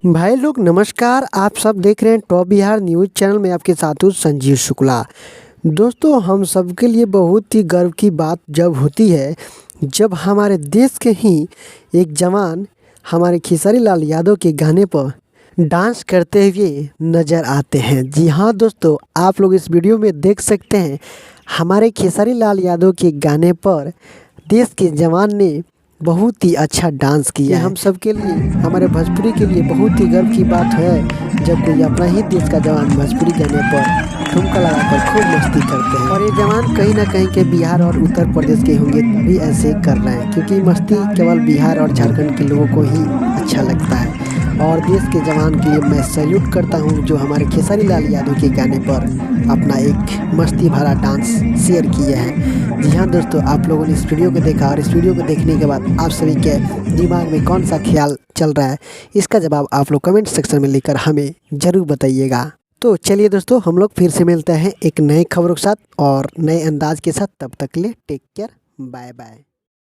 भाई लोग नमस्कार। आप सब देख रहे हैं टॉप बिहार न्यूज़ चैनल में, आपके साथ हूँ संजीव शुक्ला। दोस्तों, हम सबके लिए बहुत ही गर्व की बात जब होती है जब हमारे देश के ही एक जवान हमारे खेसारी लाल यादव के गाने पर डांस करते हुए नज़र आते हैं। जी हाँ दोस्तों, आप लोग इस वीडियो में देख सकते हैं हमारे खेसारी लाल यादव के गाने पर देश के जवान ने बहुत ही अच्छा डांस किया है। हम सब के लिए, हमारे भोजपुरी के लिए बहुत ही गर्व की बात है जब कोई अपना ही देश का जवान भोजपुरी गाने पर ठुमका लगाकर खूब मस्ती करते हैं। और ये जवान कहीं ना कहीं के बिहार और उत्तर प्रदेश के होंगे तभी ऐसे कर रहे हैं, क्योंकि मस्ती केवल बिहार और झारखंड के लोगों को ही अच्छा लगता है। और देश के जवान के लिए मैं सैल्यूट करता हूं जो हमारे खेसारी लाल यादव के गाने पर अपना एक मस्ती भरा डांस शेयर किए हैं। जी हाँ दोस्तों, आप लोगों ने इस वीडियो को देखा और इस वीडियो को देखने के बाद आप सभी के दिमाग में कौन सा ख्याल चल रहा है, इसका जवाब आप लोग कमेंट सेक्शन में लिखकर हमें ज़रूर बताइएगा। तो चलिए दोस्तों, हम लोग फिर से मिलते हैं एक नए खबरों के साथ और नए अंदाज के साथ। तब तक के लिए टेक केयर, बाय बाय।